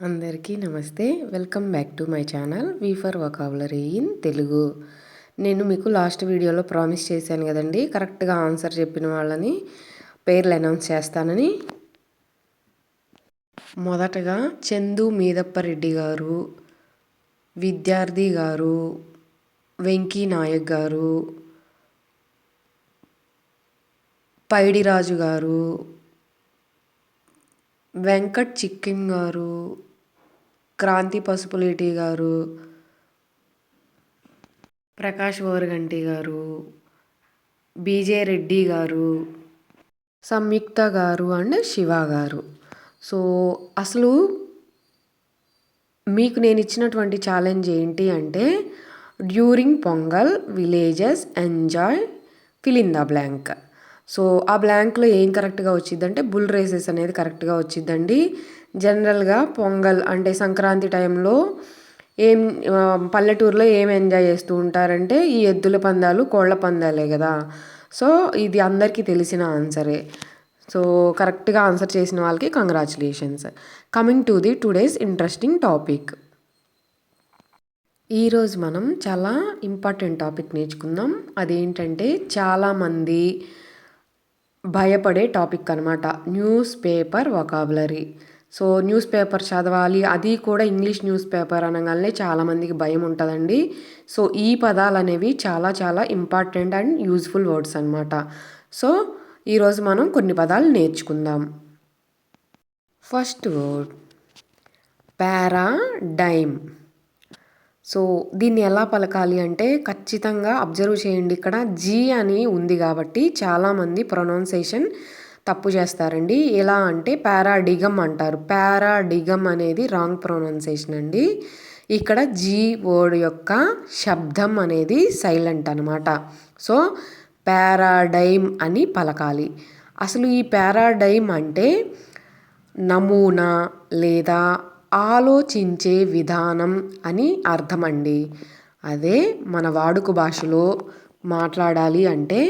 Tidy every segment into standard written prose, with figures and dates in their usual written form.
అందరికీ నమస్తే. Welcome back to my channel V for vocabulary in Telugu. నేను మీకు లాస్ట్ వీడియోలో ప్రామిస్ చేశాను కదండి, కరెక్ట్గా ఆన్సర్ చెప్పిన వాళ్ళని పేర్లు అనౌన్స్ చేస్తానని. మొదటగా చందు మీదప్పరెడ్డి గారు, విద్యార్థి గారు, వెంకీ నాయక్ గారు, పైడిరాజు గారు, వెంకట్ చిక్కిం గారు, క్రాంతి పసుపులేటి గారు, ప్రకాష్ ఓరగంటి గారు, బీజే రెడ్డి గారు, సంయుక్త గారు అండ్ శివ గారు. సో అసలు మీకు నేను ఇచ్చినటువంటి ఛాలెంజ్ ఏంటి అంటే, during pongal villages enjoy fill in the blank. So ఆ బ్లాంక్లో ఏం కరెక్ట్గా వచ్చిందంటే బుల్ రేసెస్ అనేది కరెక్ట్గా వచ్చిందండి. జనరల్గా పొంగల్ అంటే సంక్రాంతి టైంలో పల్లెటూరులో ఏం ఎంజాయ్ చేస్తూ ఉంటారంటే ఈ ఎద్దుల పందాలు, కోళ్ల పందాలే కదా. సో ఇది అందరికీ తెలిసిన ఆన్సరే. సో కరెక్ట్గా ఆన్సర్ చేసిన వాళ్ళకి congratulations. Coming to the today's interesting topic. ఈరోజు మనం చాలా ఇంపార్టెంట్ టాపిక్ నేర్చుకుందాం. అదేంటంటే చాలామంది భయపడే టాపిక్ అనమాట, news paper vocabulary. So news paper చదవాలి, అది కూడా ఇంగ్లీష్ న్యూస్ పేపర్ అనగానే చాలామందికి భయం ఉంటుందండి. సో ఈ పదాలు అనేవి చాలా చాలా ఇంపార్టెంట్ అండ్ యూజ్ఫుల్ వర్డ్స్ అనమాట. సో ఈరోజు మనం కొన్ని పదాలు నేర్చుకుందాం. First word paradigm. సో దీన్ని ఎలా పలకాలి అంటే ఖచ్చితంగా అబ్జర్వ్ చేయండి. ఇక్కడ జీ అని ఉంది కాబట్టి చాలామంది ప్రొనౌన్సేషన్ తప్పు చేస్తారండి. ఎలా అంటే పారాడిగమ్ అంటారు. పారాడిగమ్ అనేది రాంగ్ ప్రొనౌన్సేషన్ అండి. ఇక్కడ జీ వర్డ్ యొక్క శబ్దం అనేది సైలెంట్ అనమాట. సో పారాడైమ్ అని పలకాలి. అసలు ఈ పారాడైమ్ అంటే నమూనా లేదా ఆలోచించే విధానం అని అర్థం అండి. అదే మన వాడుక భాషలో మాట్లాడాలి అంటే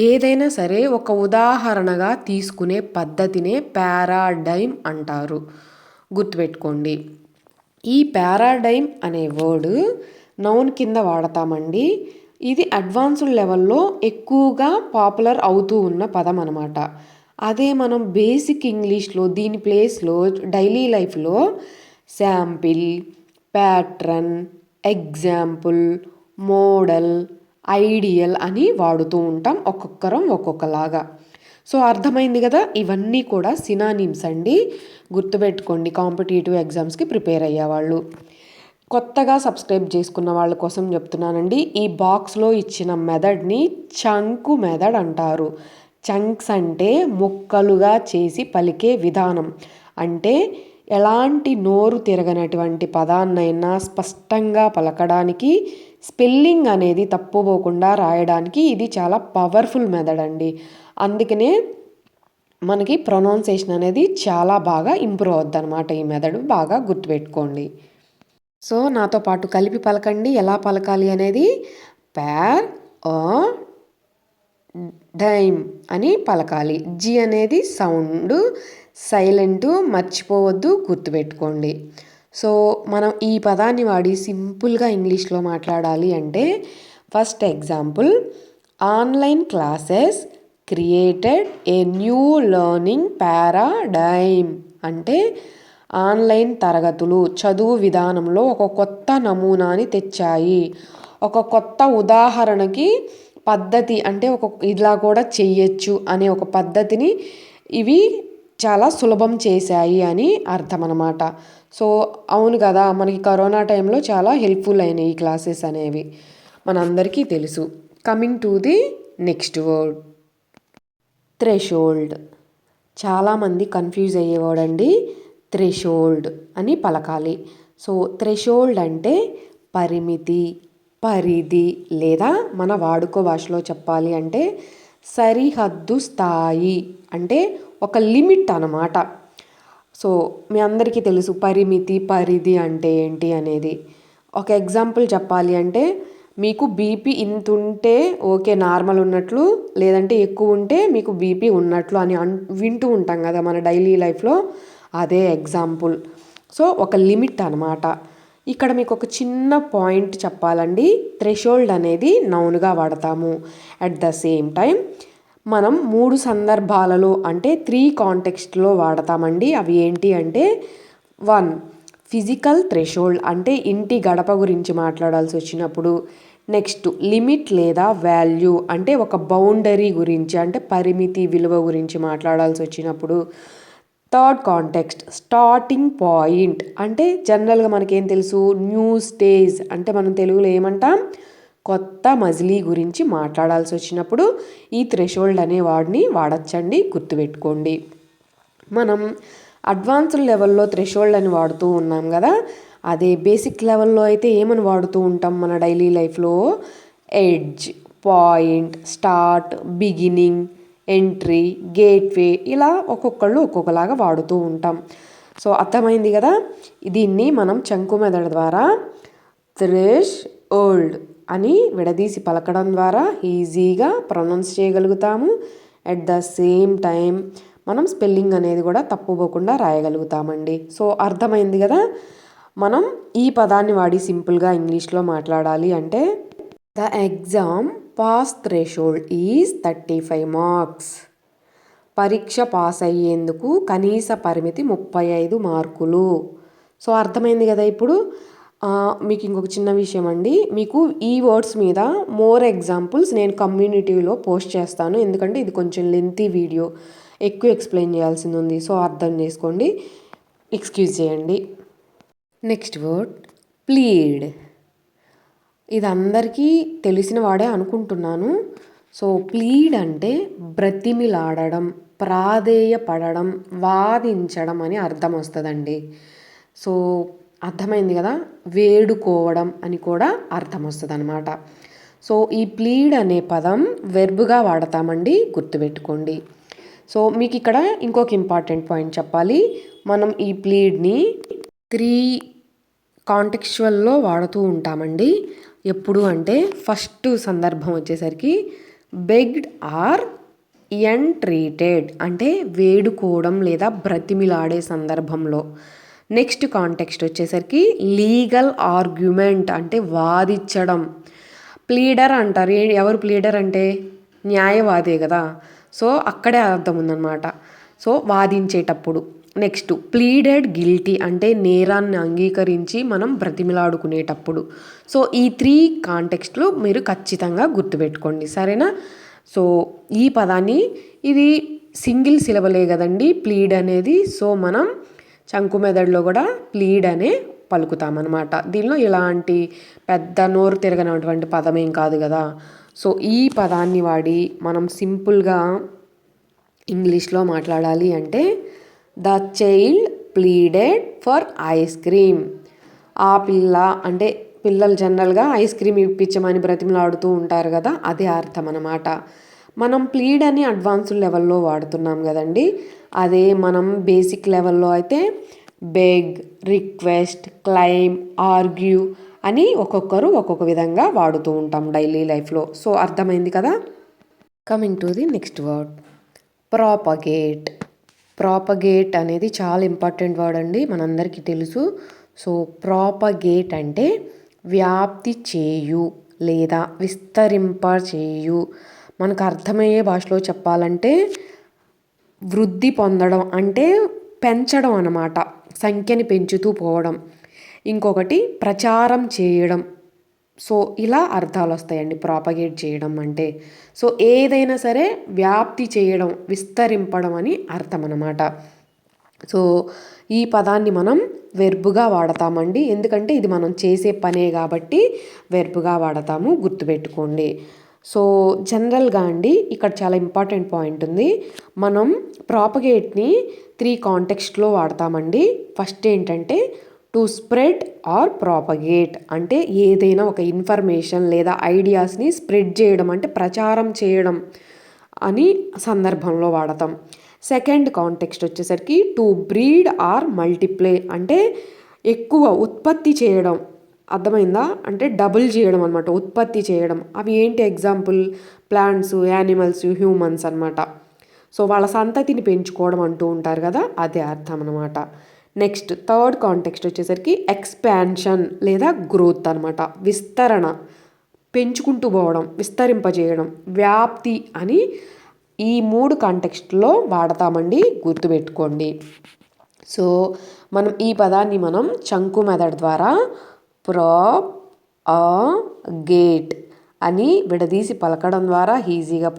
ఏదైనా సరే ఒక ఉదాహరణగా తీసుకునే పద్ధతినే పారాడైమ్ అంటారు. గుర్తుపెట్టుకోండి. ఈ పారాడైమ్ అనే వర్డ్ నౌన్ కింద వాడతామండి. ఇది అడ్వాన్స్డ్ లెవెల్లో ఎక్కువగా పాపులర్ అవుతూ ఉన్న పదం అనమాట. అదే మనం బేసిక్ ఇంగ్లీష్లో దీని ప్లేస్లో డైలీ లైఫ్లో sample, pattern, example, model, ideal అని వాడుతూ ఉంటాం, ఒక్కొక్కరం ఒక్కొక్కలాగా. సో అర్థమైంది కదా, ఇవన్నీ కూడా సినానిమ్స్ అండి. గుర్తుపెట్టుకోండి కాంపిటేటివ్ ఎగ్జామ్స్కి ప్రిపేర్ అయ్యేవాళ్ళు. కొత్తగా సబ్స్క్రైబ్ చేసుకున్న వాళ్ళ కోసం చెప్తున్నానండి, ఈ బాక్స్లో ఇచ్చిన మెథడ్ని చంకు మెథడ్ అంటారు. చంక్స్ అంటే ముక్కలుగా చేసి పలికే విధానం. అంటే ఎలాంటి నోరు తిరగనటువంటి పదాన్నైనా స్పష్టంగా పలకడానికి, స్పెల్లింగ్ అనేది తప్పుపోకుండా రాయడానికి ఇది చాలా పవర్ఫుల్ మెథడ్ అండి. అందుకనే మనకి ప్రొనౌన్సేషన్ అనేది చాలా బాగా ఇంప్రూవ్ అవుద్ది అనమాట. ఈ మెథడ్ బాగా గుర్తుపెట్టుకోండి. సో నాతో పాటు కలిపి పలకండి ఎలా పలకాలి అనేది. ప్యార్ ఆ డైమ్ అని పలకాలి. జి అనేది సౌండ్ సైలెంట్, మర్చిపోవద్దు, గుర్తుపెట్టుకోండి. సో మనం ఈ పదాన్ని వాడి సింపుల్గా ఇంగ్లీష్లో మాట్లాడాలి అంటే first example, online classes created a new learning paradigm. అంటే ఆన్లైన్ తరగతులు చదువు విధానంలో ఒక కొత్త నమూనాని తెచ్చాయి, ఒక కొత్త ఉదాహరణకి పద్ధతి, అంటే ఇలా కూడా చెయ్యొచ్చు అనే ఒక పద్ధతిని ఇవి చాలా సులభం చేశాయి అని అర్థం అన్నమాట. సో అవును కదా, మనకి కరోనా టైంలో చాలా హెల్ప్ఫుల్ అయినాయి ఈ క్లాసెస్ అనేవి, మనందరికీ తెలుసు. Coming to the next word threshold. చాలామంది కన్ఫ్యూజ్ అయ్యేవాడండి. థ్రెషోల్డ్ అని పలకాలి. సో థ్రెషోల్డ్ అంటే పరిమితి, పరిధి, లేదా మన వాడుక భాషలో చెప్పాలి అంటే సరిహద్దు స్థాయి, అంటే ఒక లిమిట్ అన్నమాట. సో మీ అందరికీ తెలుసు పరిమితి, పరిధి అంటే ఏంటి అనేది. ఒక ఎగ్జాంపుల్ చెప్పాలి అంటే మీకు బీపీ ఇంత ఉంటే ఓకే నార్మల్ ఉన్నట్లు, లేదంటే ఎక్కువ ఉంటే మీకు బీపీ ఉన్నట్లు అని వింటూ ఉంటాం కదా మన డైలీ లైఫ్లో. అదే ఎగ్జాంపుల్. సో ఒక లిమిట్ అనమాట. ఇక్కడ మీకు ఒక చిన్న పాయింట్ చెప్పాలండి. థ్రెషోల్డ్ అనేది నౌన్గా వాడతాము. అట్ ద సేమ్ టైం మనం 3 సందర్భాలలో అంటే 3 కాంటెక్స్ట్లో వాడతామండి. అవి ఏంటి అంటే 1 ఫిజికల్ థ్రెషోల్డ్ అంటే ఇంటి గడప గురించి మాట్లాడాల్సి వచ్చినప్పుడు. నెక్స్ట్ లిమిట్ లేదా వాల్యూ అంటే ఒక బౌండరీ గురించి అంటే పరిమితి విలువ గురించి మాట్లాడాల్సి వచ్చినప్పుడు. థర్డ్ కాంటెక్స్ట్ స్టార్టింగ్ పాయింట్ అంటే జనరల్గా మనకేం తెలుసు న్యూ స్టేజ్ అంటే మనం తెలుగులో ఏమంటాం కొత్త మజిలీ గురించి మాట్లాడాల్సి వచ్చినప్పుడు ఈ థ్రెషోల్డ్ అనే వాడిని వాడచ్చండి, గుర్తుపెట్టుకోండి. మనం అడ్వాన్స్డ్ లెవెల్లో థ్రెషోల్డ్ అని వాడుతూ ఉన్నాం కదా, అదే బేసిక్ లెవెల్లో అయితే ఏమని వాడుతూ ఉంటాం మన డైలీ లైఫ్లో? Edge, point, start, beginning, entry, gateway ఇలా ఒక్కొక్కళ్ళు ఒక్కొక్కలాగా వాడుతూ ఉంటాం. సో అర్థమైంది కదా. దీన్ని మనం చంకు మెదడు ద్వారా థ్రెష్ ఓల్డ్ అని విడదీసి పలకడం ద్వారా ఈజీగా ప్రొనౌన్స్ చేయగలుగుతాము. అట్ ద సేమ్ టైం మనం స్పెల్లింగ్ అనేది కూడా తప్పుపోకుండా రాయగలుగుతామండి. సో అర్థమైంది కదా. మనం ఈ పదాన్ని వాడి సింపుల్గా ఇంగ్లీష్లో మాట్లాడాలి అంటే the exam pass threshold is 35 marks. పరీక్ష పాస్ అయ్యేందుకు కనీస పరిమితి 35 మార్కులు. సో అర్థమైంది కదా. ఇప్పుడు మీకు ఇంకొక చిన్న విషయం అండి, మీకు ఈ వర్డ్స్ మీద మోర్ ఎగ్జాంపుల్స్ నేను కమ్యూనిటీలో పోస్ట్ చేస్తాను. ఎందుకంటే ఇది కొంచెం లెంతీ వీడియో, ఎక్కువ ఎక్స్ప్లెయిన్ చేయాల్సింది ఉంది. సో అర్థం చేసుకోండి, ఎక్స్క్యూజ్ చేయండి. Next word plead. ఇది అందరికీ తెలిసిన వాడే అనుకుంటున్నాను. సో ప్లీడ్ అంటే బ్రతిమిలాడడం, ప్రాధేయపడడం, వాదించడం అని అర్థం వస్తుందండి. సో అర్థమైంది కదా. వేడుకోవడం అని కూడా అర్థం వస్తుంది అనమాట. సో ఈ ప్లీడ్ అనే పదం వెర్బ్గా వాడతామండి, గుర్తుపెట్టుకోండి. సో మీకు ఇక్కడ ఇంకొక ఇంపార్టెంట్ పాయింట్ చెప్పాలి. మనం ఈ ప్లీడ్ని 3 కాంటెక్చువల్లో వాడుతూ ఉంటామండి. ఎప్పుడు అంటే ఫస్ట్ సందర్భం వచ్చేసరికి బెగ్డ్ ఆర్ ఎంట్రీటెడ్ అంటే వేడుకోవడం లేదా బ్రతిమిలాడే సందర్భంలో. నెక్స్ట్ కాంటెక్స్ట్ వచ్చేసరికి లీగల్ ఆర్గ్యుమెంట్ అంటే వాదించడం. ప్లీడర్ అంటారు. ఎవరు ప్లీడర్ అంటే న్యాయవాదే కదా. సో అక్కడే అర్థం ఉందన్నమాట. సో వాదించేటప్పుడు. నెక్స్ట్ ప్లీడెడ్ గిల్టీ అంటే నేరాన్ని అంగీకరించి మనం బ్రతిమిలాడుకునేటప్పుడు. సో ఈ 3 కాంటెక్స్ట్లు మీరు ఖచ్చితంగా గుర్తుపెట్టుకోండి, సరేనా. సో ఈ పదాన్ని ఇది సింగిల్ సిలబలే కదండి ప్లీడ్ అనేది. సో మనం చంకు మెదడులో కూడా ప్లీడ్ అనే పలుకుతామన్నమాట. దీనిలో ఇలాంటి పెద్ద నోరు తిరగనటువంటి పదమేం కాదు కదా. సో ఈ పదాన్ని వాడి మనం సింపుల్గా ఇంగ్లీష్లో మాట్లాడాలి అంటే the child pleaded for ice cream. ఆ పిల్ల అంటే పిల్లలు జనరల్గా ఐస్ క్రీమ్ ఇప్పించమని బ్రతిమలాడుతూ ఉంటారు కదా, అదే అర్థం అన్నమాట. మనం ప్లీడ్ అని అడ్వాన్స్డ్ లెవెల్లో వాడుతున్నాం కదండి. అదే మనం బేసిక్ లెవెల్లో అయితే బెగ్, రిక్వెస్ట్, క్లైమ్, ఆర్గ్యూ అని ఒక్కొక్కరు ఒక్కొక్క విధంగా వాడుతూ ఉంటాం డైలీ లైఫ్లో. సో అర్థమైంది కదా. Coming to the next word propagate. Propagate అనేది చాలా ఇంపార్టెంట్ వర్డ్ అండి, మనందరికీ తెలుసు. సో ప్రాపగేట్ అంటే వ్యాప్తి చేయు లేదా విస్తరింప చేయు. మనకు అర్థమయ్యే భాషలో చెప్పాలంటే వృద్ధి పొందడం అంటే పెంచడం అన్నమాట, సంఖ్యని పెంచుతూ పోవడం. ఇంకొకటి ప్రచారం చేయడం. సో ఇలా అర్థాలు వస్తాయండి ప్రాపగేట్ చేయడం అంటే. సో ఏదైనా సరే వ్యాప్తి చేయడం, విస్తరింపడం అని అర్థం అన్నమాట. సో ఈ పదాన్ని మనం వెర్బుగా వాడతామండి, ఎందుకంటే ఇది మనం చేసే పనే కాబట్టి వెర్బుగా వాడతాము, గుర్తుపెట్టుకోండి. సో జనరల్గా అండి ఇక్కడ చాలా ఇంపార్టెంట్ పాయింట్ ఉంది. మనం ప్రాపగేట్ని 3 కాంటెక్స్ట్లో వాడతామండి. ఫస్ట్ ఏంటంటే టు స్ప్రెడ్ ఆర్ ప్రాపగేట్ అంటే ఏదైనా ఒక ఇన్ఫర్మేషన్ లేదా ఐడియాస్ని స్ప్రెడ్ చేయడం అంటే ప్రచారం చేయడం అని సందర్భంలో వాడతాం. సెకండ్ కాంటెక్స్ట్ వచ్చేసరికి టు బ్రీడ్ ఆర్ మల్టిప్లై అంటే ఎక్కువ ఉత్పత్తి చేయడం, అర్థమైందా, అంటే డబుల్ చేయడం అనమాట, ఉత్పత్తి చేయడం. అవి ఏంటి ఎగ్జాంపుల్? ప్లాంట్స్, యానిమల్స్, హ్యూమన్స్ అనమాట. సో వాళ్ళ సంతతిని పెంచుకోవడం అంటూ ఉంటారు కదా, అదే అర్థం అనమాట. నెక్స్ట్ థర్డ్ కాంటెక్స్ట్ వచ్చేసరికి ఎక్స్పాన్షన్ లేదా గ్రోత్ అనమాట. విస్తరణ, పెంచుకుంటూ పోవడం, విస్తరింపజేయడం, వ్యాప్తి అని ఈ 3 కాంటెక్స్ట్లో వాడతామండి, గుర్తుపెట్టుకోండి. సో మనం ఈ పదాన్ని మనం చంకు మెథడ్ ద్వారా గేట్ అని విడదీసి పలకడం ద్వారా ఈజీగా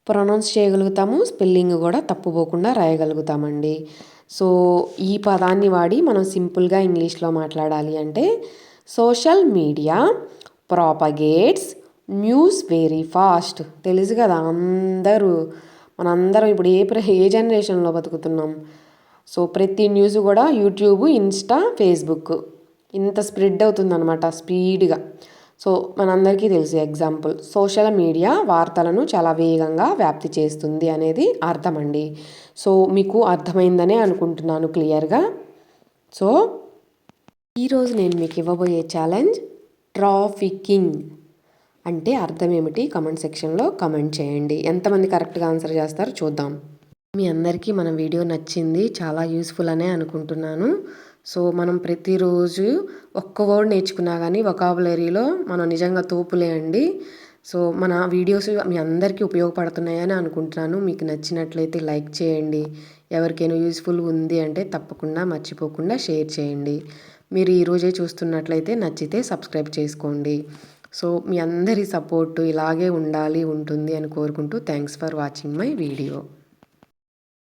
ప్రొనౌన్స్ చేయగలుగుతాము. స్పెల్లింగ్ కూడా తప్పుపోకుండా రాయగలుగుతామండి. సో ఈ పదాన్ని వాడి మనం సింపుల్గా ఇంగ్లీష్లో మాట్లాడాలి అంటే social media propagates news very fast. తెలుసు కదా మనందరం ఇప్పుడు ఏ జనరేషన్లో బతుకుతున్నాం. సో ప్రతి న్యూస్ కూడా యూట్యూబ్, ఇన్స్టా, ఫేస్బుక్ ఇంత స్ప్రెడ్ అవుతుందన్నమాట స్పీడ్గా. సో మనందరికీ తెలుసు ఎగ్జాంపుల్, సోషల్ మీడియా వార్తలను చాలా వేగంగా వ్యాప్తి చేస్తుంది అనేది అర్థమండి. సో మీకు అర్థమైందనే అనుకుంటున్నాను క్లియర్గా. సో ఈరోజు నేను మీకు ఇవ్వబోయే ఛాలెంజ్ ట్రాఫికింగ్ అంటే అర్థం ఏమిటి కమెంట్ సెక్షన్లో కమెంట్ చేయండి. ఎంతమంది కరెక్ట్గా ఆన్సర్ చేస్తారో చూద్దాం. మీ అందరికీ మన వీడియో నచ్చింది, చాలా యూస్ఫుల్ అనే అనుకుంటున్నాను. సో మనం ప్రతిరోజు ఒక్క వర్డ్ నేర్చుకున్నా కానీ వొకాబులరీలో మనం నిజంగా తోపులే అండి. సో మన వీడియోస్ మీ అందరికీ ఉపయోగపడుతున్నాయని అనుకుంటున్నాను. మీకు నచ్చినట్లయితే లైక్ చేయండి. ఎవరికైనా యూస్ఫుల్ ఉంది అంటే తప్పకుండా మర్చిపోకుండా షేర్ చేయండి. మీరు ఈరోజే చూస్తున్నట్లయితే నచ్చితే సబ్స్క్రైబ్ చేసుకోండి. సో మీ అందరి సపోర్టు ఇలాగే ఉంటుంది అని కోరుకుంటూ thanks for watching my video.